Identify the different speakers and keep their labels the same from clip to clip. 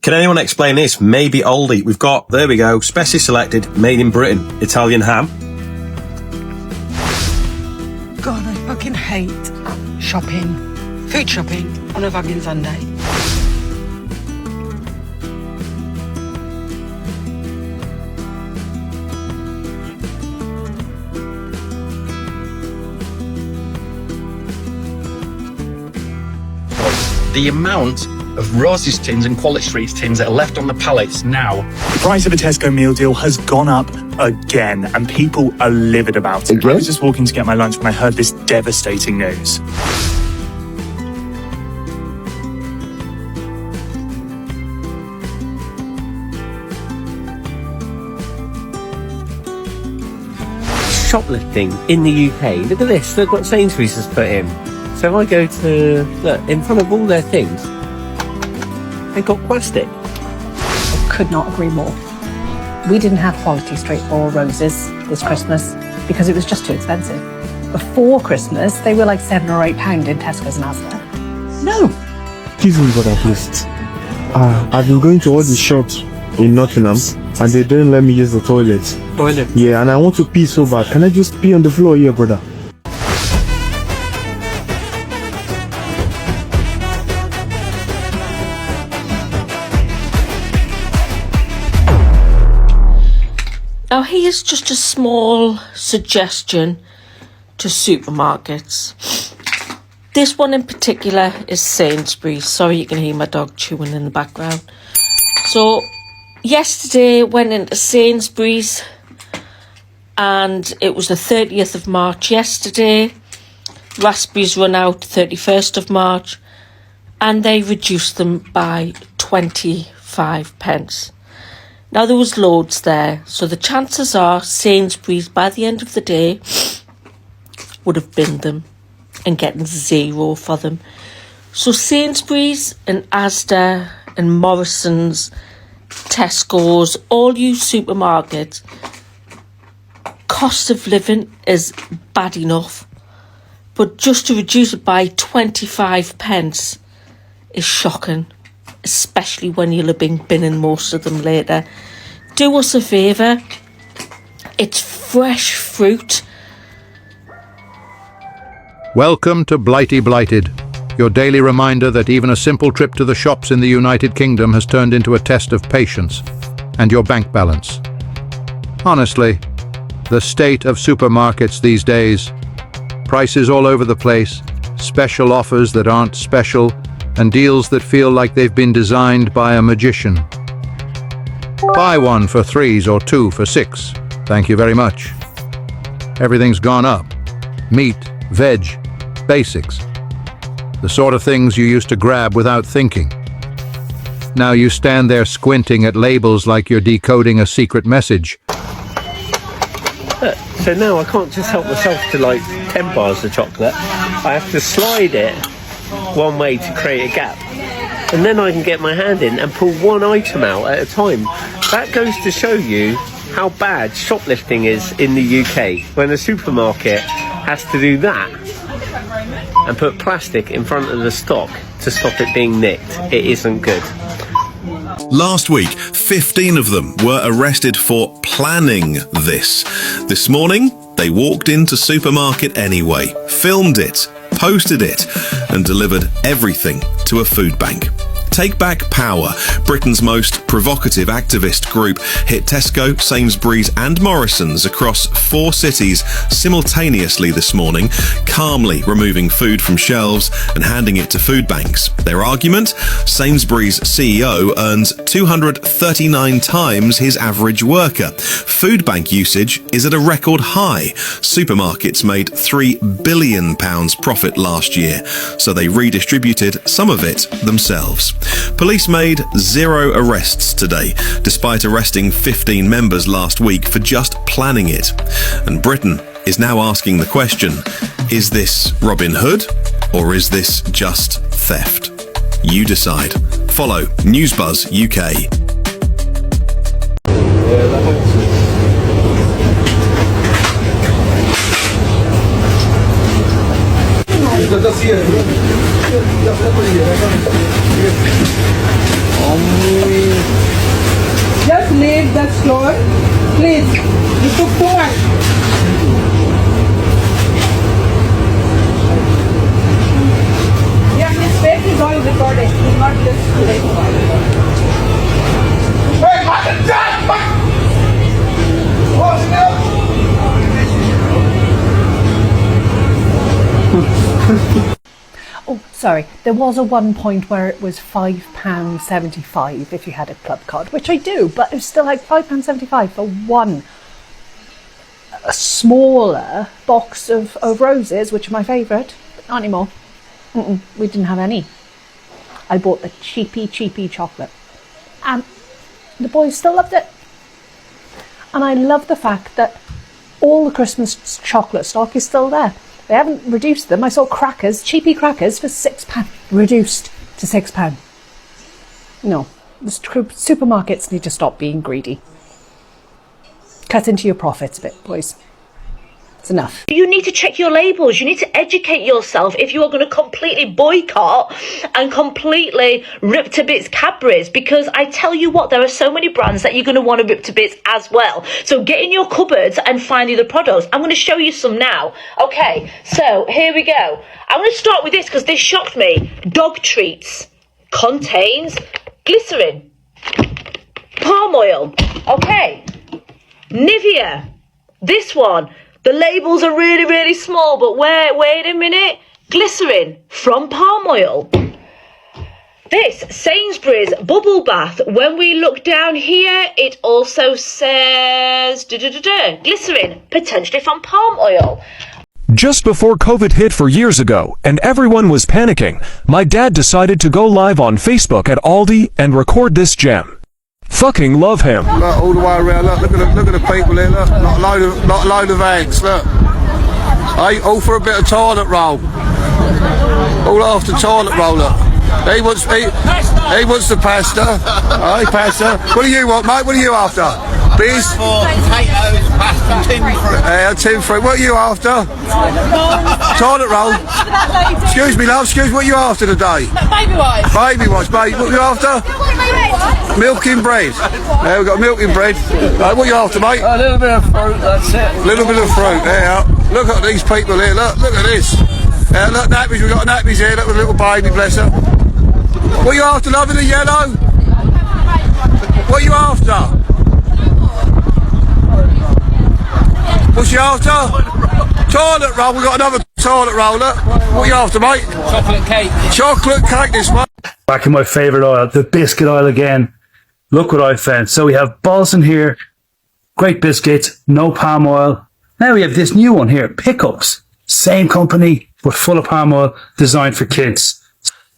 Speaker 1: Can anyone explain this? Maybe oldie. We've got, there we go, specially selected, made in Britain, Italian ham.
Speaker 2: God, I fucking hate shopping. Food shopping on a fucking Sunday.
Speaker 3: The amount of Rose's tins and Quality Street's tins that are left on the pallets now.
Speaker 4: The price of a Tesco meal deal has gone up again, and people are livid about it. I was just walking to get my lunch when I heard this devastating news.
Speaker 5: Shoplifting in the UK. Look at this. Look what Sainsbury's has put in. So I go to, look, in front of all their things, they got plastic.
Speaker 6: I could not agree more. We didn't have Quality Street or Roses this Christmas because it was just too expensive. Before Christmas, they were like £7 or £8 in Tesco's and Asda. No.
Speaker 7: Excuse me, brother, please. I've been going to all the shops in Nottingham and they didn't let me use the toilet.
Speaker 5: Toilet?
Speaker 7: Yeah, and I want to pee so bad. Can I just pee on the floor here, brother?
Speaker 8: Now here's just a small suggestion to supermarkets. This one in particular is Sainsbury's. Sorry, you can hear my dog chewing in the background. So yesterday went into Sainsbury's and it was the 30th of March yesterday. Raspberries run out 31st of March and they reduced them by 25 pence. Now, there was loads there, so the chances are Sainsbury's, by the end of the day, would have binned them and getting zero for them. So Sainsbury's and Asda and Morrison's, Tesco's, all you supermarkets, cost of living is bad enough, but just to reduce it by 25 pence is shocking. Especially when you'll have been binning most of them later. Do us a favour. It's fresh fruit.
Speaker 9: Welcome to Blighty Blighted, your daily reminder that even a simple trip to the shops in the United Kingdom has turned into a test of patience and your bank balance. Honestly, the state of supermarkets these days, prices all over the place, special offers that aren't special, and deals that feel like they've been designed by a magician. Buy one for £3 or two for £6. Thank you very much. Everything's gone up. Meat, veg, basics. The sort of things you used to grab without thinking. Now you stand there squinting at labels like you're decoding a secret message.
Speaker 5: So now I can't just help myself to like 10 bars of chocolate. I have to slide it one way to create a gap, and then I can get my hand in and pull one item out at a time. That goes to show you how bad shoplifting is in the UK, when a supermarket has to do that and put plastic in front of the stock to stop it being nicked. It isn't good.
Speaker 10: Last week, 15 of them were arrested for planning this. This morning, they walked into supermarket anyway, filmed it, posted it, and delivered everything to a food bank. Take Back Power, Britain's most provocative activist group, hit Tesco, Sainsbury's and Morrison's across 4 cities simultaneously this morning, calmly removing food from shelves and handing it to food banks. Their argument? Sainsbury's CEO earns 239 times his average worker. Food bank usage is at a record high. Supermarkets made £3 billion profit last year, so they redistributed some of it themselves. Police made 0 arrests today, despite arresting 15 members last week for just planning it. And Britain is now asking the question, is this Robin Hood or is this just theft? You decide. Follow Newsbuzz UK.
Speaker 6: Sorry, there was a one point where it was £5.75 if you had a club card, which I do, but it was still like £5.75 for a smaller box of roses, which are my favourite, but not anymore. We didn't have any. I bought the cheapy chocolate, and the boys still loved it. And I love the fact that all the Christmas chocolate stock is still there. They haven't reduced them. I saw crackers, cheapy crackers for £6, reduced to £6. No, the supermarkets need to stop being greedy. Cut into your profits a bit, boys. It's enough.
Speaker 8: You need to check your labels. You need to educate yourself if you are going to completely boycott and completely rip to bits Cadbury's, because I tell you what, there are so many brands that you're going to want to rip to bits as well. So get in your cupboards and find the products. I'm going to show you some now. Okay, so here we go. I'm going to start with this because this shocked me. Dog treats contains glycerin, palm oil. Okay, Nivea. This one. The labels are really, really small, but wait a minute. Glycerin from palm oil. This, Sainsbury's Bubble Bath. When we look down here, it also says glycerin, potentially from palm oil.
Speaker 11: Just before COVID hit 4 years ago, and everyone was panicking, my dad decided to go live on Facebook at Aldi and record this gem. Fucking love him.
Speaker 12: Look, all the way around, look at the people here, look, not a load of ants, look. Hey, all for a bit of toilet roll. All after toilet roll, look. He wants the pasta. Hey, pasta. What do you want, mate? What are you after? Biz?
Speaker 13: Potatoes, pasta, tin fruit.
Speaker 12: Yeah, tin fruit. What are you after? Toilet roll. Excuse me, love. Excuse me. What are you after today?
Speaker 13: Baby wipes.
Speaker 12: Baby wipes, baby. What are you after? Milk in bread. Yeah, we've got milk in bread. What are you after, mate?
Speaker 13: A little bit of fruit, that's it.
Speaker 12: A little bit of fruit, yeah. Look at these people here, look at this. Yeah, look, nappies, we've got nappies here, look at the little baby, bless her. What are you after, love, in the yellow? What are you after? What's you after? Toilet roll, we've got another toilet roll, look. What are you after, mate?
Speaker 13: Chocolate cake.
Speaker 12: Chocolate cake, this one.
Speaker 14: Back in my favourite aisle, the biscuit aisle again. Look what I found. So we have Balls in here, great biscuits, no palm oil. Now we have this new one here, Pickups. Same company, but full of palm oil, designed for kids.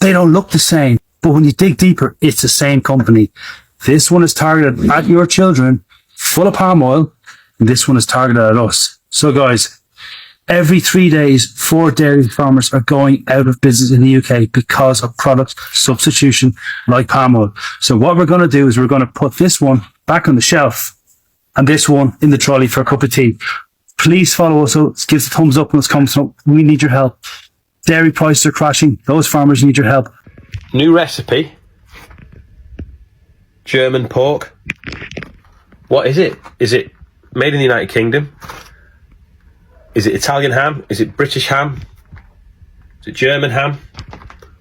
Speaker 14: They don't look the same, but when you dig deeper, it's the same company. This one is targeted at your children, full of palm oil, and this one is targeted at us. So guys, every 3 days, 4 dairy farmers are going out of business in the UK because of product substitution like palm oil. So what we're going to do is we're going to put this one back on the shelf and this one in the trolley for a cup of tea. Please follow us. So give us a thumbs up when it's comes up. We need your help. Dairy prices are crashing. Those farmers need your help.
Speaker 1: New recipe. German pork. What is it? Is it made in the United Kingdom? Is it Italian ham? Is it British ham? Is it German ham?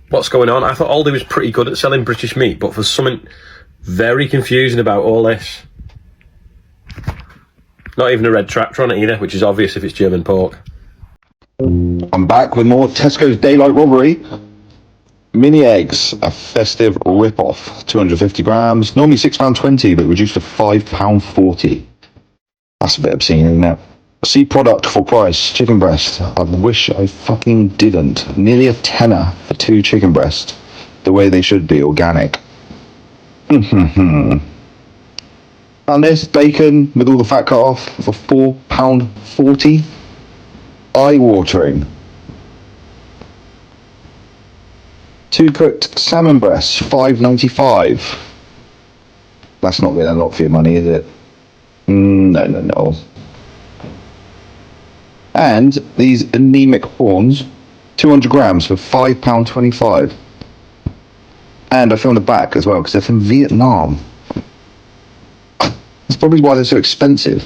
Speaker 1: What's going on? I thought Aldi was pretty good at selling British meat, but for something very confusing about all this. Not even a red tractor on it either, which is obvious if it's German pork.
Speaker 15: I'm back with more Tesco's Daylight Robbery. Mini eggs, a festive rip-off. 250 grams, normally £6.20, but reduced to £5.40. That's a bit obscene, isn't it? See product for price, chicken breast. I wish I fucking didn't. Nearly a tenner for 2 chicken breasts, the way they should be, organic. And this bacon with all the fat cut off for £4.40. Eye-watering. 2 cooked salmon breasts, £5.95. That's not really a lot for your money, is it? No. And these anemic prawns, 200 grams for £5.25. And I filmed the back as well because they're from Vietnam. That's probably why they're so expensive.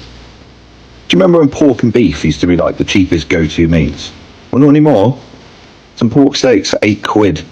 Speaker 15: Do you remember when pork and beef used to be like the cheapest go-to meats? Well, not anymore. Some pork steaks for £8.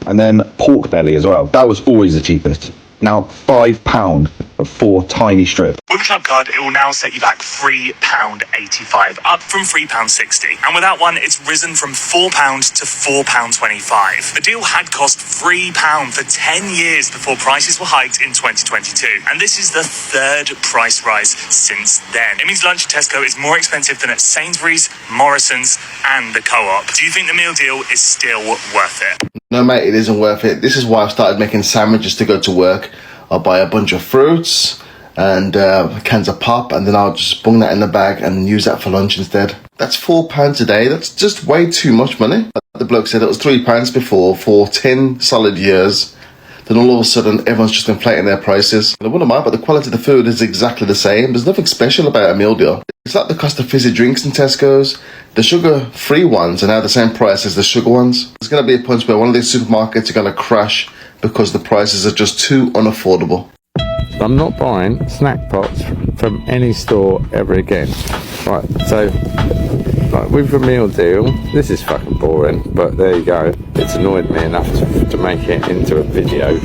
Speaker 15: And then pork belly as well. That was always the cheapest. Now £5 of 4 tiny strips.
Speaker 4: With a club card, it will now set you back £3.85, up from £3.60. And without one, it's risen from £4 to £4.25. The deal had cost £3 for 10 years before prices were hiked in 2022. And this is the 3rd price rise since then. It means lunch at Tesco is more expensive than at Sainsbury's, Morrison's, and the Co-op. Do you think the meal deal is still worth it?
Speaker 16: No, mate, it isn't worth it. This is why I've started making sandwiches to go to work. I'll buy a bunch of fruits and cans of pop, and then I'll just bung that in the bag and use that for lunch instead. That's £4 a day. That's just way too much money. The bloke said it was £3 before for 10 solid years. Then all of a sudden, everyone's just inflating their prices. I wouldn't mind, but the quality of the food is exactly the same. There's nothing special about a meal deal. It's like the cost of fizzy drinks in Tesco's. The sugar-free ones are now the same price as the sugar ones. There's going to be a point where one of these supermarkets are going to crash because the prices are just too unaffordable.
Speaker 17: I'm not buying snack pots from any store ever again. Right, so like with the meal deal, this is fucking boring, but there you go. It's annoyed me enough to make it into a video.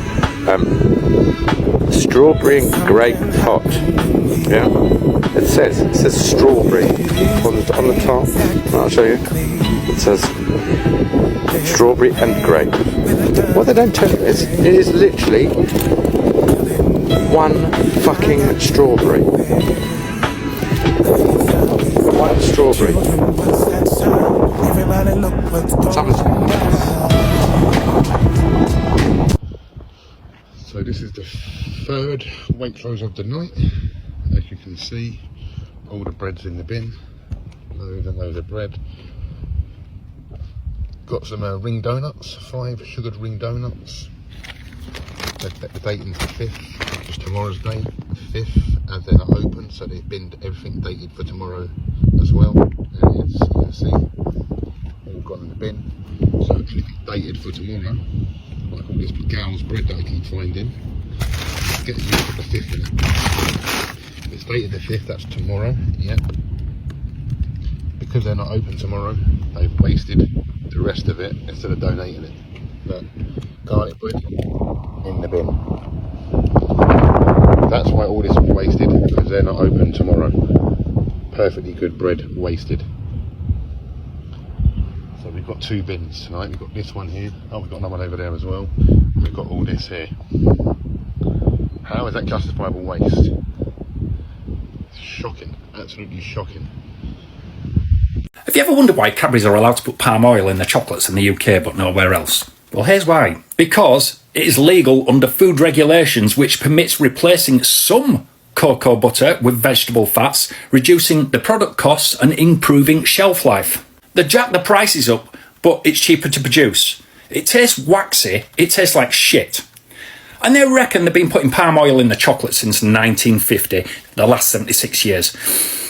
Speaker 17: Strawberry and grape pot. Yeah, it says strawberry on the top. I'll show you. It says strawberry and grape. What they don't tell you is it is literally one fucking strawberry. One strawberry.
Speaker 9: So this is the 3rd Waitrose of the night. As you can see, all the bread's in the bin. Loads and loads of bread. Got some ring donuts, 5 sugared ring donuts. The date is the 5th, just tomorrow's date, the 5th, as they're not open, so they've binned everything dated for tomorrow as well. And as you can see, all gone in the bin. So anything dated for tomorrow, like all this gal's bread that I keep finding, gets used for the 5th in it. If it's dated the 5th, that's tomorrow, yeah. Because they're not open tomorrow, they've wasted the rest of it instead of donating it. But garlic bread in the bin. That's why all this is wasted, because they're not open tomorrow. Perfectly good bread wasted. So we've got 2 bins tonight. We've got this one here. Oh, we've got another one over there as well. We've got all this here. How is that justifiable waste? It's shocking, absolutely shocking.
Speaker 18: Have you ever wondered why Cadbury's are allowed to put palm oil in their chocolates in the UK but nowhere else? Well, here's why. Because it is legal under food regulations, which permits replacing some cocoa butter with vegetable fats, reducing the product costs and improving shelf life. They jack the prices up, but it's cheaper to produce. It tastes waxy, it tastes like shit. And they reckon they've been putting palm oil in the chocolate since 1950, the last 76 years.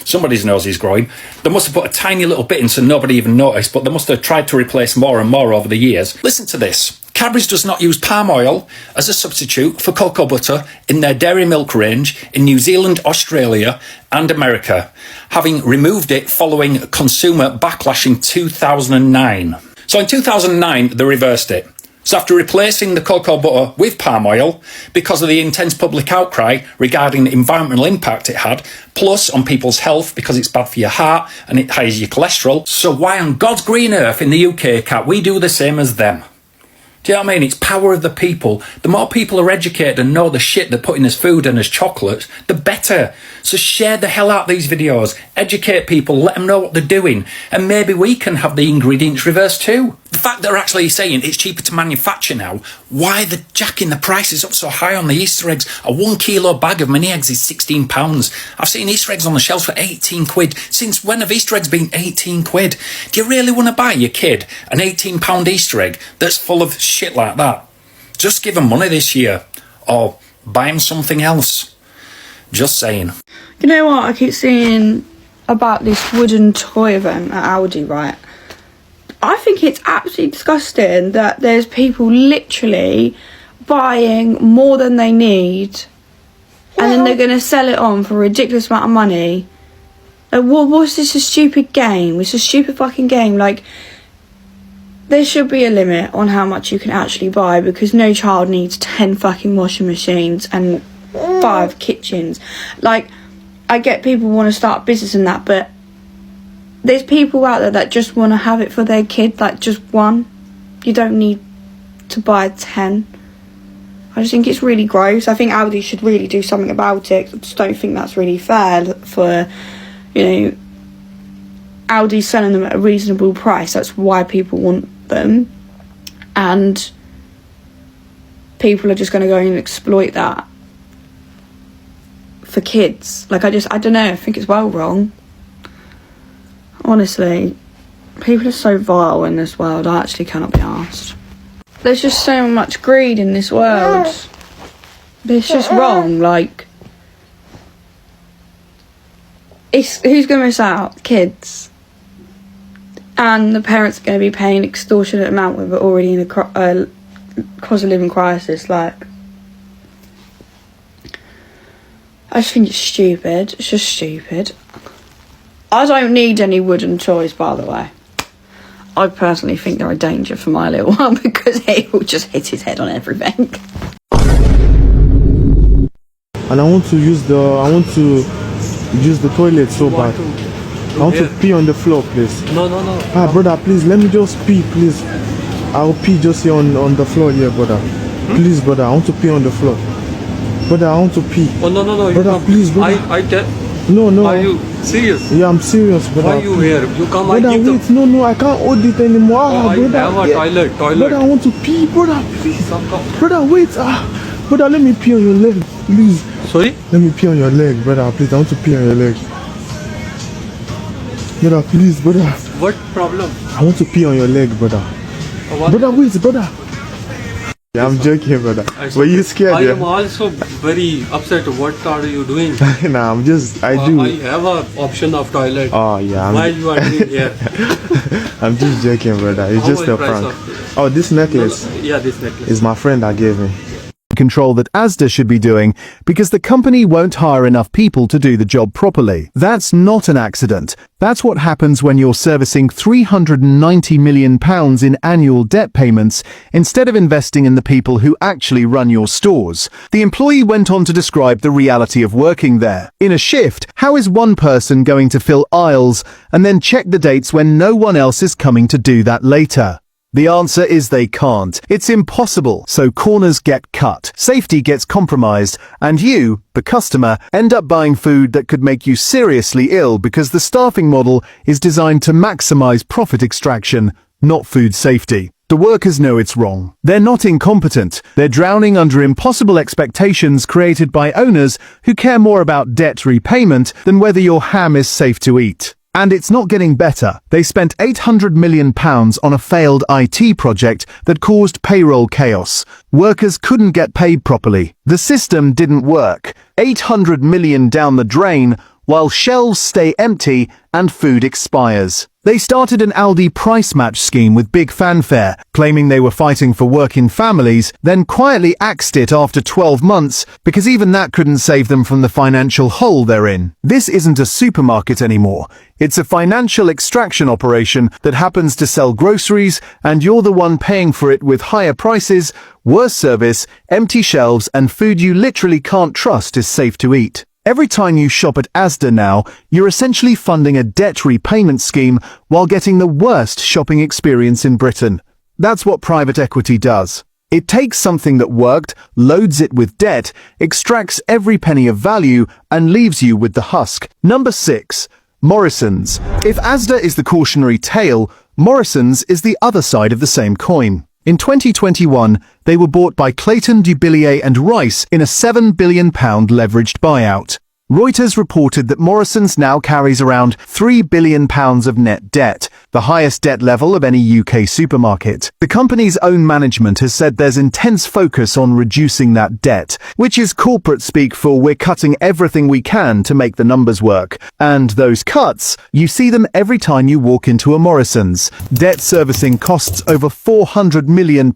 Speaker 18: Somebody's nose is growing. They must have put a tiny little bit in so nobody even noticed, but they must have tried to replace more and more over the years. Listen to this. Cadbury's does not use palm oil as a substitute for cocoa butter in their dairy milk range in New Zealand, Australia and America, having removed it following consumer backlash in 2009. So in 2009, they reversed it. So after replacing the cocoa butter with palm oil, because of the intense public outcry regarding the environmental impact it had, plus on people's health because it's bad for your heart and it highes your cholesterol, so why on God's green earth in the UK can't we do the same as them? Do you know what I mean? It's power of the people. The more people are educated and know the shit they're putting as food and as chocolate, the better. So share the hell out these videos. Educate people, let them know what they're doing. And maybe we can have the ingredients reversed too. The fact they're actually saying it's cheaper to manufacture now, why they're jacking the prices up so high on the Easter eggs? A 1 kilo bag of mini eggs is £16. I've seen Easter eggs on the shelves for 18 quid. Since when have Easter eggs been 18 quid? Do you really want to buy your kid an £18 Easter egg that's full of shit like that? Just give them money this year. Or buy them something else. Just saying.
Speaker 19: You know what? I keep seeing about this wooden toy event at Aldi, right? I think it's absolutely disgusting that there's people literally buying more than they need and then they're going to sell it on for a ridiculous amount of money. Like, what's this, a stupid game? It's a stupid fucking game. Like, there should be a limit on how much you can actually buy because no child needs 10 fucking washing machines and 5 kitchens. Like, I get people want to start a business and that, but there's people out there that just want to have it for their kid, like just one. You don't need to buy 10. I just think it's really gross. I think Aldi should really do something about it. I just don't think that's really fair for, you know, Aldi selling them at a reasonable price. That's why people want them. And people are just going to go and exploit that for kids. Like, I don't know. I think it's well wrong. Honestly, people are so vile in this world. I actually cannot be arsed. There's just so much greed in this world. It's just wrong. Like, who's going to miss out? Kids. And the parents are going to be paying extortionate amount when we're already in a cost of living crisis. Like, I just think it's stupid. It's just stupid. I don't need any wooden toys, by the way. I personally think they're a danger for my little one because he will just hit his head on everything.
Speaker 7: And I want to use the toilet so bad. I want to pee on the floor, please.
Speaker 5: No.
Speaker 7: Ah, brother, please let me just pee, please. I'll pee just here on the floor here, brother. Please, brother, I want to pee on the floor. Brother, I want to pee.
Speaker 5: Oh no.
Speaker 7: Brother, please, brother. No.
Speaker 5: Are you serious?
Speaker 7: Yeah, I'm serious, brother.
Speaker 5: Why are you here? You come.
Speaker 7: Brother, wait, no, I can't hold it anymore.
Speaker 5: I
Speaker 7: brother,
Speaker 5: have a toilet.
Speaker 7: Brother, I want to pee, brother, please. Brother, wait. Brother, let me pee on your leg, please.
Speaker 5: Sorry?
Speaker 7: Let me pee on your leg, brother, please. I want to pee on your leg. Brother, please, brother.
Speaker 5: What problem?
Speaker 7: I want to pee on your leg, brother. Brother, wait, brother. Yeah, I'm joking, brother. Were you scared?
Speaker 5: I am also very upset. What are you doing?
Speaker 7: Nah, I do.
Speaker 5: I have an option of toilet.
Speaker 7: Oh, yeah.
Speaker 5: Why you are doing here?
Speaker 7: I'm just joking, brother. It's just a prank. Oh, this necklace?
Speaker 5: Yeah, this necklace.
Speaker 7: Is my friend that gave me.
Speaker 20: Control that Asda should be doing because the company won't hire enough people to do the job properly. That's not an accident. That's what happens when you're servicing £390 million in annual debt payments instead of investing in the people who actually run your stores. The employee went on to describe the reality of working there. In a shift, how is one person going to fill aisles and then check the dates when no one else is coming to do that later? The answer is they can't. It's impossible. So corners get cut, safety gets compromised, and you, the customer, end up buying food that could make you seriously ill because the staffing model is designed to maximize profit extraction, not food safety. The workers know it's wrong. They're not incompetent. They're drowning under impossible expectations created by owners who care more about debt repayment than whether your ham is safe to eat. And it's not getting better. They spent £800 million on a failed IT project that caused payroll chaos. Workers couldn't get paid properly. The system didn't work. £800 million down the drain, while shelves stay empty and food expires. They started an Aldi price match scheme with big fanfare, claiming they were fighting for working families, then quietly axed it after 12 months because even that couldn't save them from the financial hole they're in. This isn't a supermarket anymore. It's a financial extraction operation that happens to sell groceries, and you're the one paying for it with higher prices, worse service, empty shelves, and food you literally can't trust is safe to eat. Every time you shop at Asda now, you're essentially funding a debt repayment scheme while getting the worst shopping experience in Britain. That's what private equity does. It takes something that worked, loads it with debt, extracts every penny of value, and leaves you with the husk. Number 6. Morrisons. If Asda is the cautionary tale, Morrisons is the other side of the same coin. In 2021, they were bought by Clayton, Dubilier and Rice in a £7 billion leveraged buyout. Reuters reported that Morrisons now carries around £3 billion of net debt, the highest debt level of any UK supermarket. The company's own management has said there's intense focus on reducing that debt, which is corporate speak for we're cutting everything we can to make the numbers work. And those cuts, you see them every time you walk into a Morrisons. Debt servicing costs over £400 million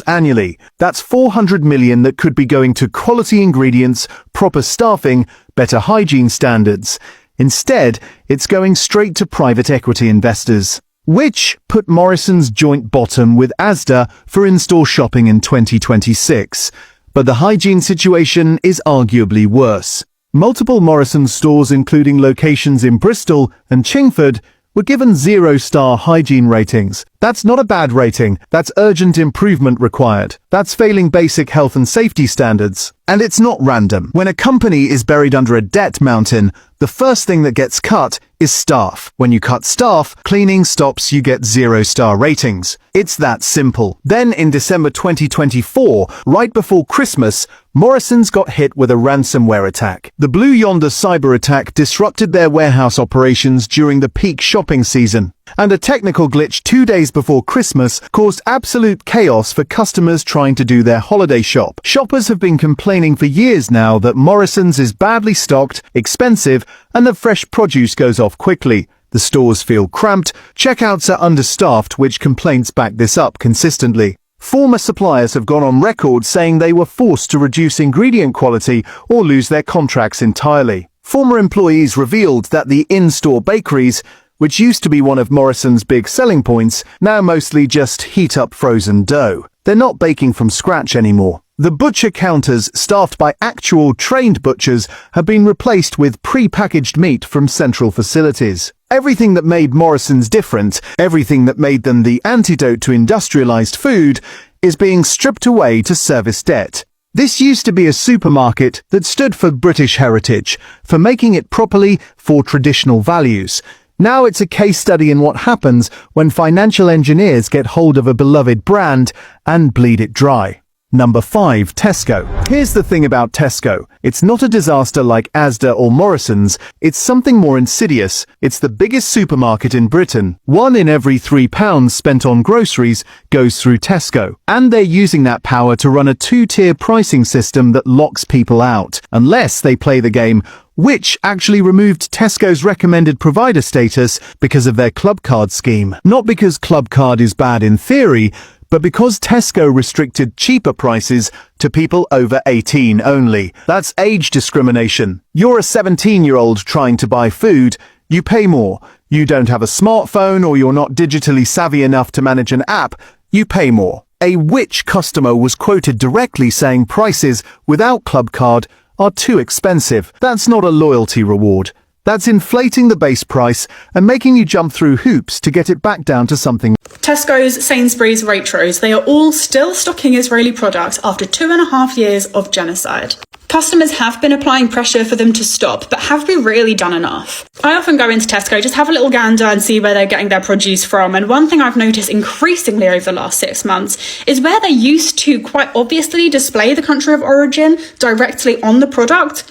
Speaker 20: annually. That's £400 million that could be going to quality ingredients, proper staffing, better hygiene standards. Instead, it's going straight to private equity investors, which put Morrisons joint bottom with Asda for in-store shopping in 2026. But the hygiene situation is arguably worse. Multiple Morrisons stores, including locations in Bristol and Chingford, were given 0-star hygiene ratings. That's not a bad rating, that's urgent improvement required. That's failing basic health and safety standards. And it's not random. When a company is buried under a debt mountain, the first thing that gets cut is staff. When you cut staff, cleaning stops, you get 0-star ratings. It's that simple. Then in December 2024, right before Christmas, Morrisons got hit with a ransomware attack. The Blue Yonder cyber attack disrupted their warehouse operations during the peak shopping season. And a technical glitch 2 days before Christmas caused absolute chaos for customers trying to do their holiday shop. Shoppers have been complaining for years now that Morrisons is badly stocked, expensive, and that fresh produce goes off quickly. The stores feel cramped, checkouts are understaffed, which complaints back this up consistently. Former suppliers have gone on record saying they were forced to reduce ingredient quality or lose their contracts entirely. Former employees revealed that the in-store bakeries, which used to be one of Morrisons' big selling points, now mostly just heat up frozen dough. They're not baking from scratch anymore. The butcher counters, staffed by actual trained butchers, have been replaced with pre-packaged meat from central facilities. Everything that made Morrisons different, everything that made them the antidote to industrialized food, is being stripped away to service debt. This used to be a supermarket that stood for British heritage, for making it properly, for traditional values. Now it's a case study in what happens when financial engineers get hold of a beloved brand and bleed it dry. Number 5. Tesco. Here's the thing about Tesco. It's not a disaster like Asda or Morrisons. It's something more insidious. It's the biggest supermarket in Britain. 1 in every £3 spent on groceries goes through Tesco. And they're using that power to run a 2-tier pricing system that locks people out, unless they play the game, which actually removed Tesco's recommended provider status because of their Club Card scheme. Not because Club Card is bad in theory, but because Tesco restricted cheaper prices to people over 18 only. That's age discrimination. You're a 17-year-old trying to buy food, you pay more. You don't have a smartphone or you're not digitally savvy enough to manage an app, you pay more. A Which customer was quoted directly saying prices without Club Card are too expensive. That's not a loyalty reward. That's inflating the base price and making you jump through hoops to get it back down to something.
Speaker 21: Tesco's, Sainsbury's, Waitrose, they are all still stocking Israeli products after 2.5 years of genocide. Customers have been applying pressure for them to stop, but have we really done enough? I often go into Tesco, just have a little gander and see where they're getting their produce from, and one thing I've noticed increasingly over the last 6 months is where they used to quite obviously display the country of origin directly on the product,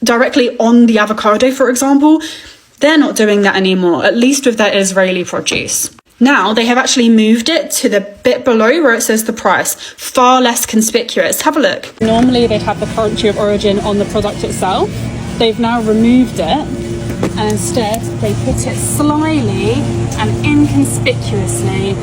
Speaker 21: directly on the avocado, for example, they're not doing that anymore, at least with their Israeli produce. Now they have actually moved it to the bit below where it says the price, far less conspicuous. Have a look. Normally they'd have the country of origin on the product itself. They've now removed it and instead they put it slyly and inconspicuously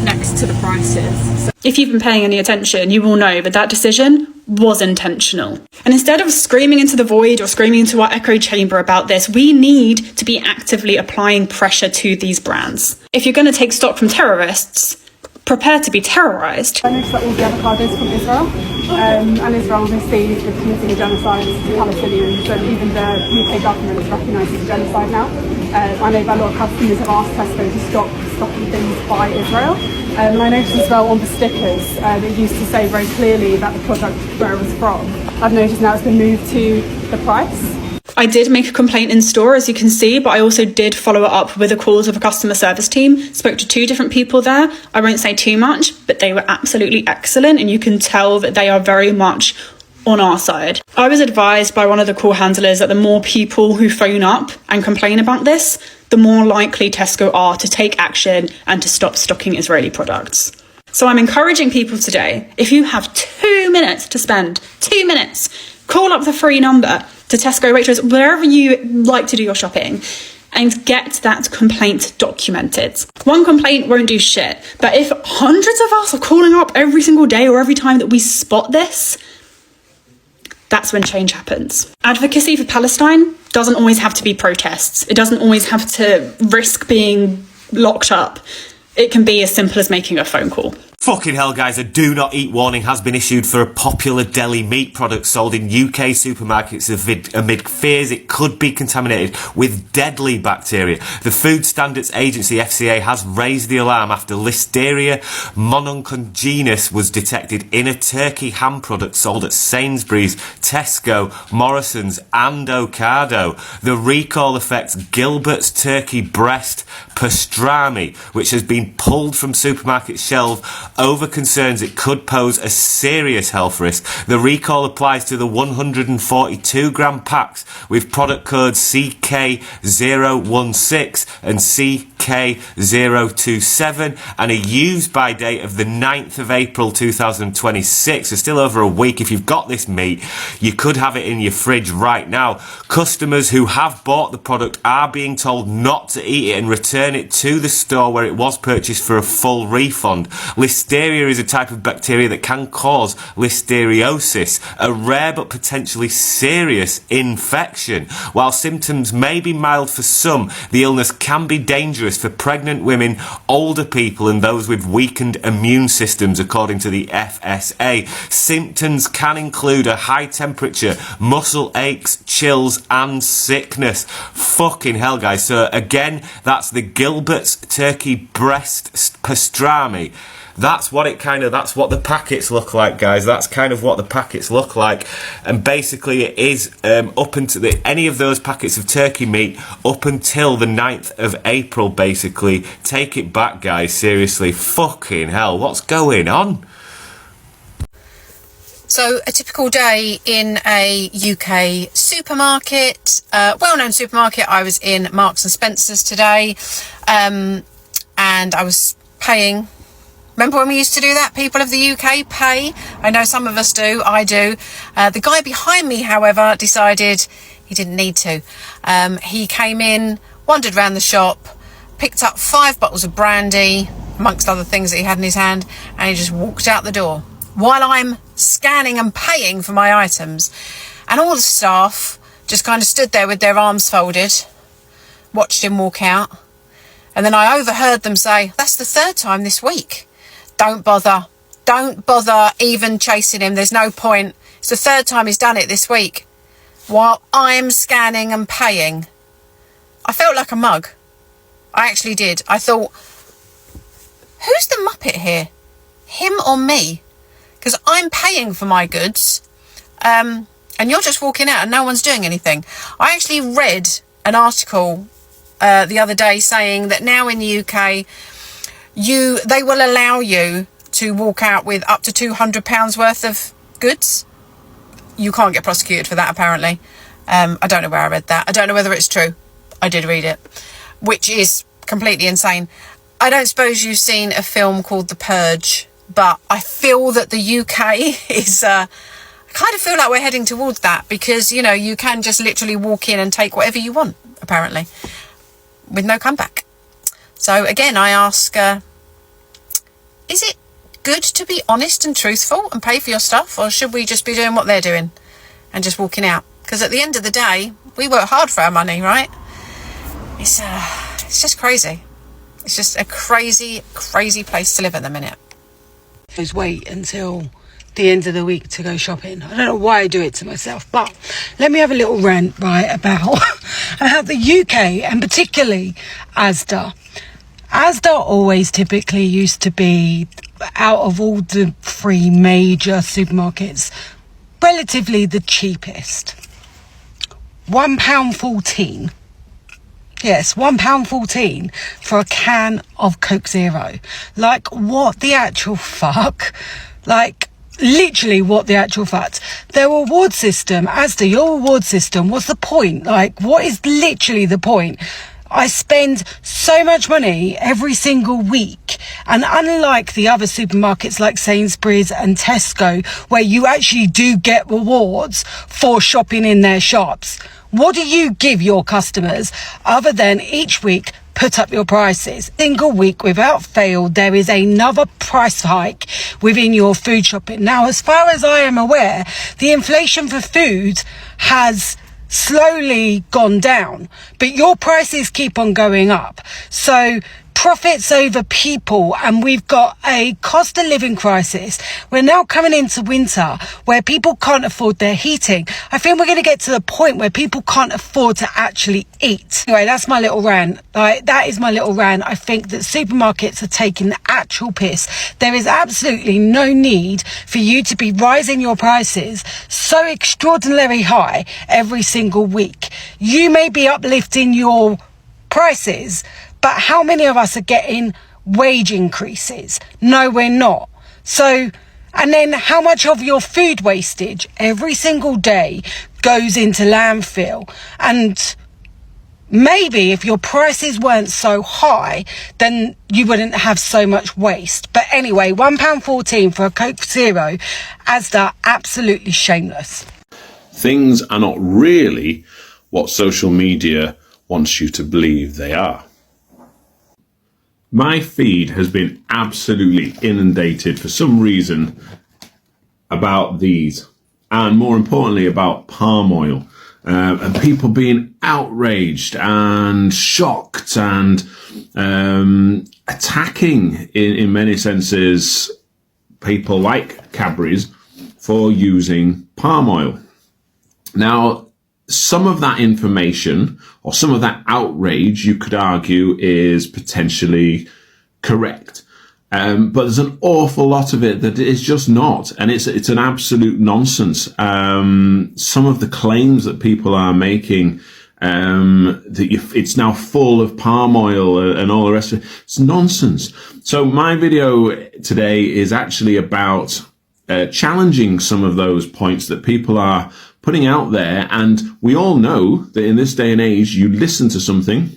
Speaker 21: next to the prices. So if you've been paying any attention, you will know that that decision was intentional. And instead of screaming into the void or screaming into our echo chamber about this, we need to be actively applying pressure to these brands. If you're going to take stock from terrorists, prepare to be terrorised.
Speaker 22: I noticed that all the avocados from Israel, and Israel obviously is committing a genocide to Palestinians, and even the UK government is recognising genocide now. I know that a lot of customers have asked Tesco to stop stocking things by Israel. And I noticed as well on the stickers, it used to say very clearly that the product where it was from. I've noticed now it's been moved to the price. I did make a complaint in store, as you can see, but I also did follow it up with a call to the customer service team. Spoke to 2 different people there. I won't say too much, but they were absolutely excellent, and you can tell that they are very much on our side. I was advised by one of the call handlers that the more people who phone up and complain about this, the more likely Tesco are to take action and to stop stocking Israeli products. So I'm encouraging people today, if you have 2 minutes to spend, 2 minutes, call up the free number to Tesco, Waitrose, wherever you like to do your shopping, and get that complaint documented. One complaint won't do shit, but if hundreds of us are calling up every single day or every time that we spot this, that's when change happens. Advocacy for Palestine doesn't always have to be protests. It doesn't always have to risk being locked up. It can be as simple as making a phone call.
Speaker 1: Fucking hell, guys, a do not eat warning has been issued for a popular deli meat product sold in UK supermarkets amid fears it could be contaminated with deadly bacteria. The Food Standards Agency, FCA, has raised the alarm after Listeria monocongenus was detected in a turkey ham product sold at Sainsbury's, Tesco, Morrison's and Ocado. The recall affects Gilbert's turkey breast pastrami, which has been pulled from supermarket shelves over concerns it could pose a serious health risk. The recall applies to the 142-gram packs with product codes CK016 and CK027 and a use-by date of the 9th of April 2026. So still over a week. If you've got this meat, you could have it in your fridge right now. Customers who have bought the product are being told not to eat it and return it to the store where it was purchased for a full refund. Listeria is a type of bacteria that can cause listeriosis, a rare but potentially serious infection. While symptoms may be mild for some, the illness can be dangerous for pregnant women, older people and those with weakened immune systems, according to the FSA. Symptoms can include a high temperature, muscle aches, chills and sickness. Fucking hell, guys. So again, that's the Gilbert's turkey breast pastrami. That's what the packets look like, guys. That's kind of what the packets look like. And basically it is up until any of those packets of turkey meat up until the 9th of April, basically. Take it back, guys. Seriously. Fucking hell. What's going on?
Speaker 2: So, a typical day in a UK supermarket, well-known supermarket. I was in Marks and Spencer's today, and I was paying. Remember when we used to do that? People of the UK pay. I know some of us do. I do. The guy behind me, however, decided he didn't need to. He came in, wandered around the shop, picked up 5 bottles of brandy, amongst other things that he had in his hand, and he just walked out the door while I'm scanning and paying for my items. And all the staff just kind of stood there with their arms folded, watched him walk out. And then I overheard them say, "That's the 3rd time this week. Don't bother even chasing him. There's no point. It's the 3rd time he's done it this week," while I'm scanning and paying. I felt like a mug. I actually did. I thought, who's the muppet here? Him or me? Because I'm paying for my goods, and you're just walking out and no one's doing anything. I actually read an article the other day saying that now in the UK, they will allow you to walk out with up to £200 worth of goods. You can't get prosecuted for that, apparently. I don't know where I read that. I don't know whether it's true. I did read it, which is completely insane. I don't suppose you've seen a film called The Purge, but I feel that the UK is... I kind of feel like we're heading towards that because, you know, you can just literally walk in and take whatever you want, apparently, with no comeback. So again, I ask, is it good to be honest and truthful and pay for your stuff, or should we just be doing what they're doing and just walking out? Because at the end of the day, we work hard for our money, right? It's just crazy. It's just a crazy, crazy place to live at the minute.
Speaker 3: Just wait until the end of the week to go shopping. I don't know why I do it to myself, but let me have a little rant, right, about how the UK, and particularly Asda always typically used to be, out of all the 3 major supermarkets, relatively the cheapest. £1.14. Yes, £1.14 for a can of Coke Zero. Like, what the actual fuck? Like, literally, what the actual fuck? Their reward system, Asda, your reward system, what's the point? Like, what is literally the point? I spend so much money every single week, and unlike the other supermarkets like Sainsbury's and Tesco, where you actually do get rewards for shopping in their shops, what do you give your customers other than each week put up your prices? Single week without fail, there is another price hike within your food shopping. Now, as far as I am aware, the inflation for food has slowly gone down, but your prices keep on going up. So profits over people, and we've got a cost of living crisis. We're now coming into winter where people can't afford their heating. I think we're going to get to the point where people can't afford to actually eat. Anyway, that's my little rant. That is my little rant. I think that supermarkets are taking the actual piss. There is absolutely no need for you to be rising your prices so extraordinarily high every single week. You may be uplifting your prices, but how many of us are getting wage increases? No, we're not. So, and then how much of your food wastage every single day goes into landfill? And maybe if your prices weren't so high, then you wouldn't have so much waste. But anyway, £1.14 for a Coke Zero, Asda, absolutely shameless.
Speaker 6: Things are not really what social media wants you to believe they are. My feed has been absolutely inundated for some reason about these, and more importantly about palm oil, and people being outraged and shocked and attacking in many senses people like Cadbury's for using palm oil. Now, some of that information or some of that outrage, you could argue, is potentially correct. But there's an awful lot of it that is just not. And it's an absolute nonsense. Some of the claims that people are making, that it's now full of palm oil and all the rest of it, it's nonsense. So my video today is actually about challenging some of those points that people are putting out there. And we all know that in this day and age, you listen to something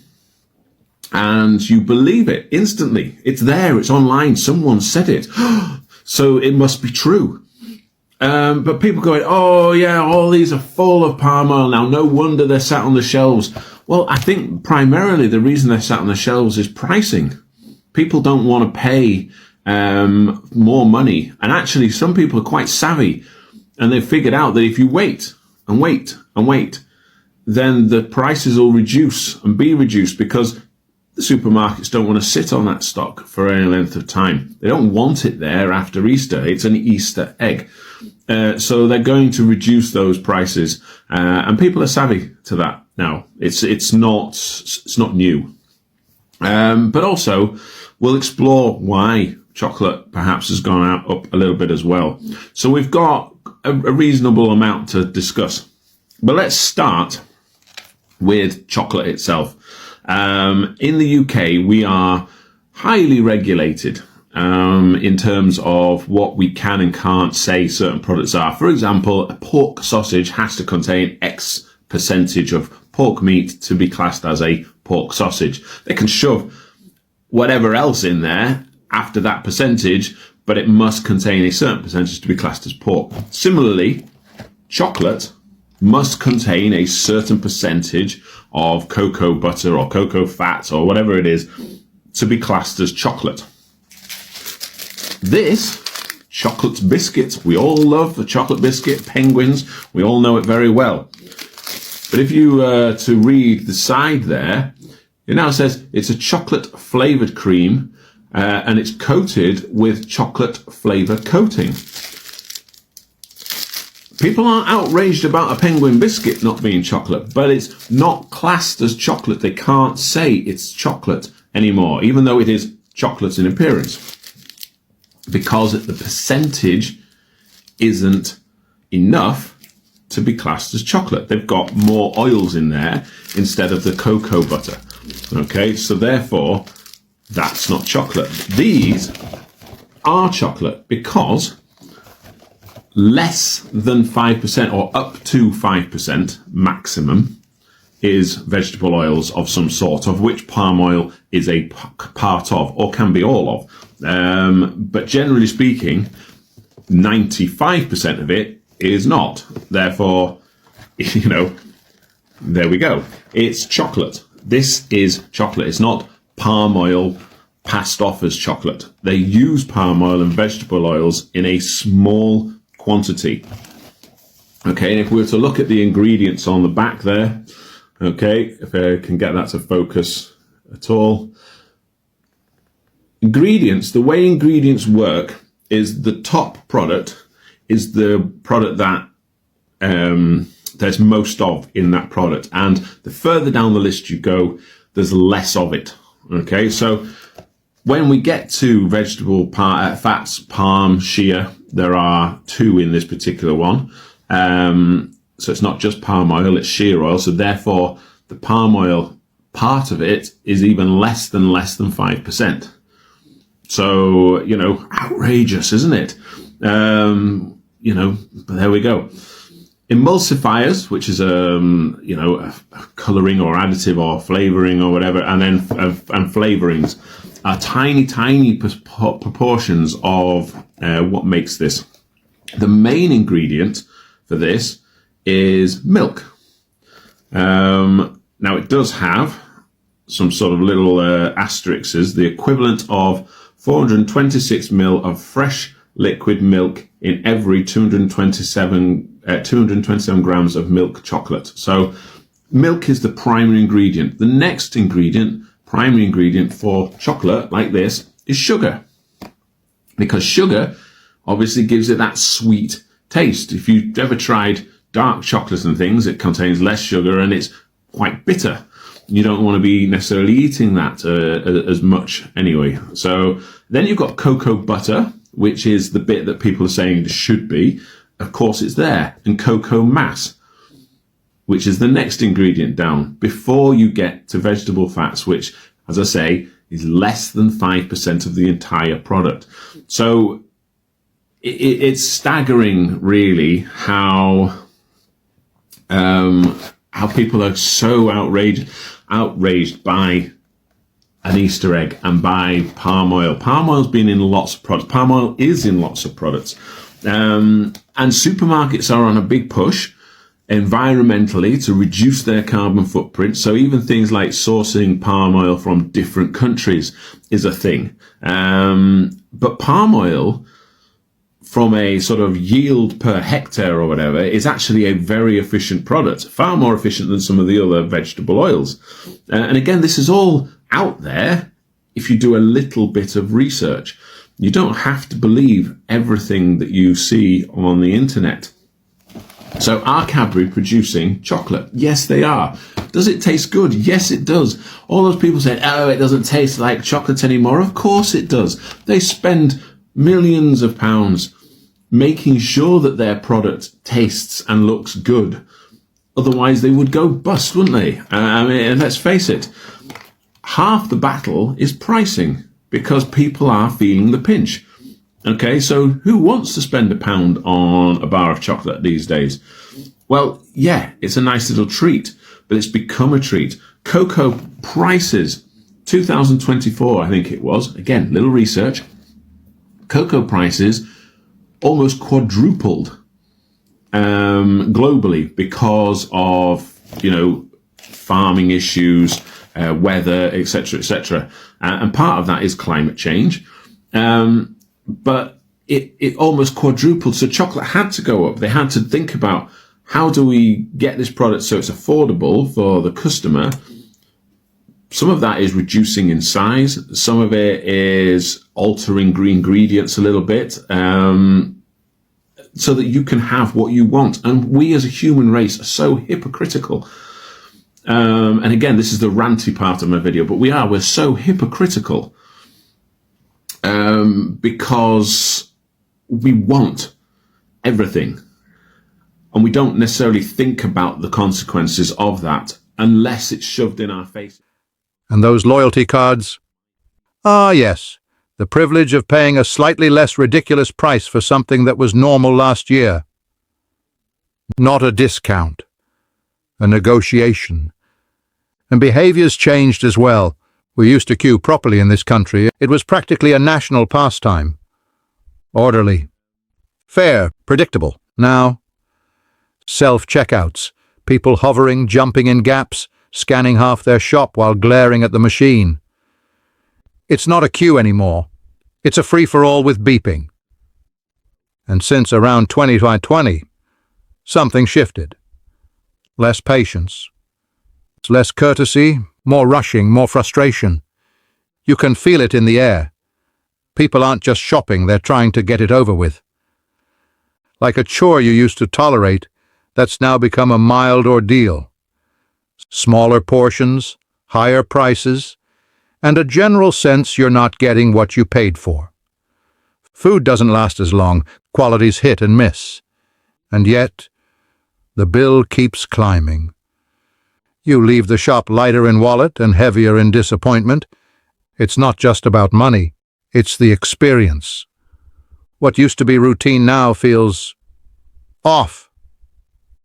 Speaker 6: and you believe it instantly. It's there, it's online, someone said it, so it must be true. But people going, oh yeah, all these are full of palm oil now, no wonder they're sat on the shelves. Well, I think primarily the reason they're sat on the shelves is pricing. People don't want to pay more money. And actually, some people are quite savvy, and they've figured out that if you wait and wait and wait, then the prices will reduce and be reduced, because the supermarkets don't want to sit on that stock for any length of time. They don't want it there after Easter. It's an Easter egg. So they're going to reduce those prices. And people are savvy to that now. It's not new. But also, we'll explore why chocolate perhaps has gone up a little bit as well. So we've got a reasonable amount to discuss. But let's start with chocolate itself. In the UK, we are highly regulated in terms of what we can and can't say certain products are. For example, a pork sausage has to contain X percentage of pork meat to be classed as a pork sausage. They can shove whatever else in there after that percentage, but it must contain a certain percentage to be classed as pork. Similarly, chocolate must contain a certain percentage of cocoa butter or cocoa fat or whatever it is to be classed as chocolate. This chocolate biscuit, we all love the chocolate biscuit, Penguins, we all know it very well. But if you to read the side there, it now says it's a chocolate flavoured cream and it's coated with chocolate flavour coating. People aren't outraged about a Penguin biscuit not being chocolate, but it's not classed as chocolate. They can't say it's chocolate anymore, even though it is chocolate in appearance, because the percentage isn't enough to be classed as chocolate. They've got more oils in there instead of the cocoa butter. Okay, so therefore, that's not chocolate. These are chocolate because less than 5% or up to 5% maximum is vegetable oils of some sort, of which palm oil is a part of, or can be all of. But generally speaking, 95% of it is not. Therefore, you know, there we go. It's chocolate. This is chocolate. It's not palm oil passed off as chocolate. They use palm oil and vegetable oils in a small quantity. Okay, and if we were to look at the ingredients on the back there, okay, if I can get that to focus at all, Ingredients, the way ingredients work is the top product is the product that there's most of in that product. And the further down the list you go, there's less of it. Okay, so when we get to vegetable fats, palm, shea, there are 2 in this particular one. So it's not just palm oil, it's shea oil. So therefore, the palm oil part of it is even less than 5%. So, you know, outrageous, isn't it? You know, but there we go. Emulsifiers, which is you know, a colouring or additive or flavouring or whatever, and then and flavourings are tiny proportions of what makes this. The main ingredient for this is milk. Now it does have some sort of little asterisks, the equivalent of 426 ml of fresh liquid milk in every 227 grams of milk chocolate. So milk is the primary ingredient. The next ingredient, primary ingredient for chocolate like this, is sugar. Because sugar obviously gives it that sweet taste. If you've ever tried dark chocolates and things, it contains less sugar and it's quite bitter. You don't want to be necessarily eating that as much anyway. So then you've got cocoa butter, which is the bit that people are saying should be. Of course it's there. And cocoa mass, which is the next ingredient down before you get to vegetable fats, which, as I say, is less than 5% of the entire product. So it's staggering, really, how people are so outraged by an Easter egg and by palm oil. Palm oil's been in lots of products. Palm oil is in lots of products. And supermarkets are on a big push environmentally to reduce their carbon footprint. So even things like sourcing palm oil from different countries is a thing. But palm oil, from a sort of yield per hectare or whatever, is actually a very efficient product, far more efficient than some of the other vegetable oils. And again, this is all out there if you do a little bit of research. You don't have to believe everything that you see on the internet. So are Cadbury producing chocolate? Yes, they are. Does it taste good? Yes, it does. All those people saying, oh, it doesn't taste like chocolate anymore. Of course it does. They spend millions of pounds making sure that their product tastes and looks good. Otherwise they would go bust, wouldn't they? I mean, let's face it, half the battle is pricing because people are feeling the pinch. Okay, so who wants to spend £1 on a bar of chocolate these days? Well, yeah, it's a nice little treat, but it's become a treat. Cocoa prices, 2024, I think it was, again, little research, cocoa prices almost quadrupled globally because of, you know, farming issues, weather, etc., etc. And part of that is climate change. But it almost quadrupled. So chocolate had to go up. They had to think about, how do we get this product so it's affordable for the customer? Some of that is reducing in size. Some of it is altering green ingredients a little bit, so that you can have what you want. And we as a human race are so hypocritical. And again, this is the ranty part of my video, but we're so hypocritical because we want everything. And we don't necessarily think about the consequences of that unless it's shoved in our face.
Speaker 9: And those loyalty cards? Ah, yes, the privilege of paying a slightly less ridiculous price for something that was normal last year. Not a discount, a negotiation. And behaviour's changed as well. We used to queue properly in this country. It was practically a national pastime. Orderly. Fair, predictable. Now, self-checkouts, people hovering, jumping in gaps, scanning half their shop while glaring at the machine. It's not a queue anymore. It's a free-for-all with beeping. And since around 2020, something shifted. Less patience. Less courtesy, more rushing, more frustration. You can feel it in the air. People aren't just shopping, they're trying to get it over with. Like a chore you used to tolerate, that's now become a mild ordeal. Smaller portions, higher prices, and a general sense you're not getting what you paid for. Food doesn't last as long, quality's hit and miss. And yet, the bill keeps climbing. You leave the shop lighter in wallet and heavier in disappointment. It's not just about money, it's the experience. What used to be routine now feels off.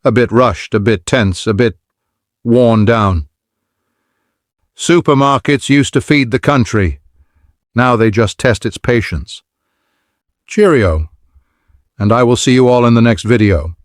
Speaker 9: A bit rushed, a bit tense, a bit worn down. Supermarkets used to feed the country. Now they just test its patience. Cheerio, and I will see you all in the next video.